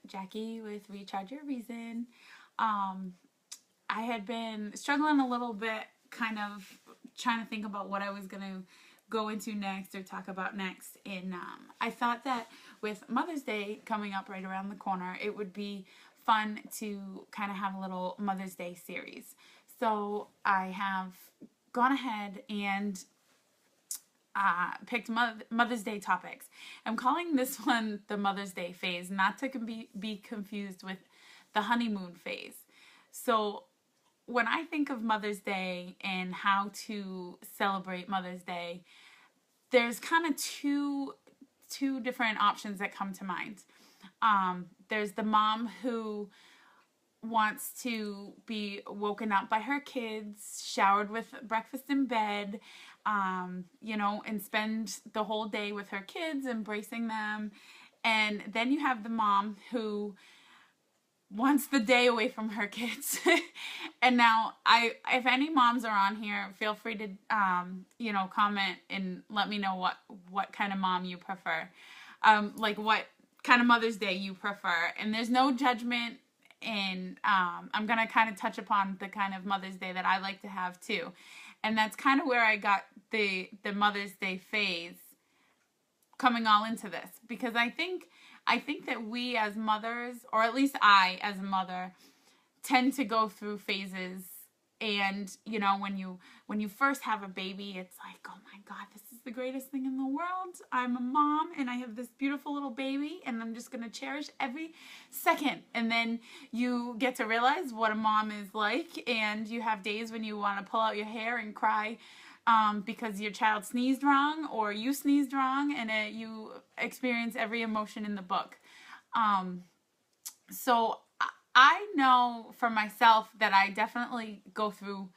Jackie with Recharge Your Reason. I had been struggling a little bit, kind of trying to think about what I was going to go into next or talk about next. And I thought that with Mother's Day coming up right around the corner, it would be fun to kind of have a little Mother's Day series. So I have gone ahead and picked Mother's Day topics. I'm calling this one the Mother's Day phase, not to be confused with the honeymoon phase. So when I think of Mother's Day and how to celebrate Mother's Day, there's kind of two different options that come to mind. There's the mom who wants to be woken up by her kids, showered with breakfast in bed, and spend the whole day with her kids, embracing them. And then you have the mom who wants the day away from her kids. And now, if any moms are on here, feel free to, comment and let me know what kind of mom you prefer. Like what kind of Mother's Day you prefer. And there's no judgment. And I'm going to kind of touch upon the kind of Mother's Day that I like to have too. And that's kind of where I got the Mother's Day phase coming all into this. Because I think that we as mothers, or at least I as a mother, tend to go through phases. And, when you first have a baby, it's like, oh my God, this is the greatest thing in the world. I'm a mom and I have this beautiful little baby and I'm just going to cherish every second. And then you get to realize what a mom is like, and you have days when you want to pull out your hair and cry because your child sneezed wrong or you sneezed wrong, and you experience every emotion in the book. So I know for myself that I definitely go through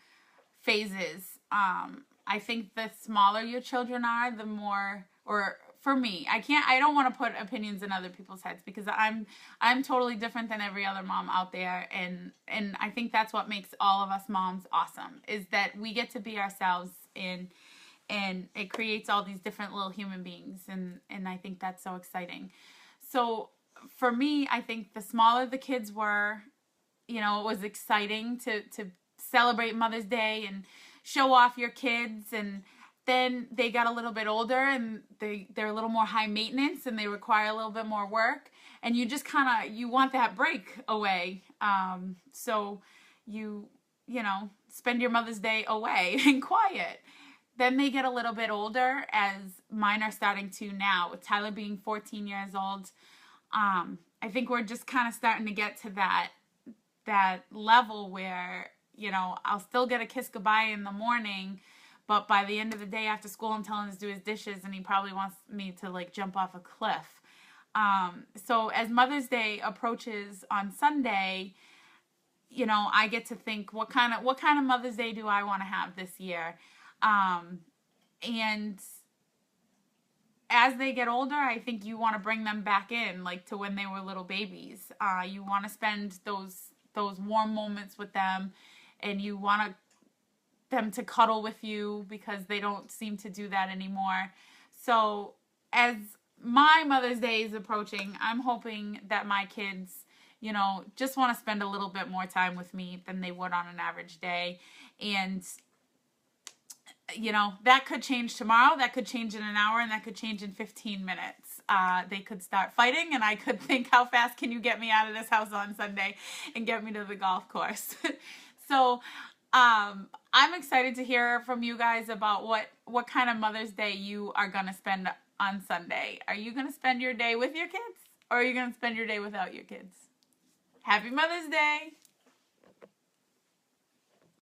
phases. I think the smaller your children are, the more, or for me, I don't want to put opinions in other people's heads, because I'm totally different than every other mom out there. And I think that's what makes all of us moms awesome, is that we get to be ourselves, and it creates all these different little human beings. And I think that's so exciting. So for me, I think the smaller the kids were, it was exciting to celebrate Mother's Day and show off your kids. And then they got a little bit older and they're a little more high maintenance and they require a little bit more work. And you just you want that break away. So you spend your Mother's Day away and quiet. Then they get a little bit older, as mine are starting to now, with Tyler being 14 years old. I think we're just kind of starting to get to that level where, I'll still get a kiss goodbye in the morning, but by the end of the day after school, I'm telling him to do his dishes and he probably wants me to jump off a cliff. So as Mother's Day approaches on Sunday, I get to think, what kind of Mother's Day do I want to have this year? And as they get older, I think you want to bring them back in, to when they were little babies. You want to spend those warm moments with them, and you want them to cuddle with you, because they don't seem to do that anymore. So as my Mother's Day is approaching, I'm hoping that my kids, just want to spend a little bit more time with me than they would on an average day. And that could change tomorrow, that could change in an hour, and that could change in 15 minutes. They could start fighting, and I could think, how fast can you get me out of this house on Sunday and get me to the golf course? So I'm excited to hear from you guys about what kind of Mother's Day you are going to spend on Sunday. Are you going to spend your day with your kids, or are you going to spend your day without your kids? Happy Mother's Day!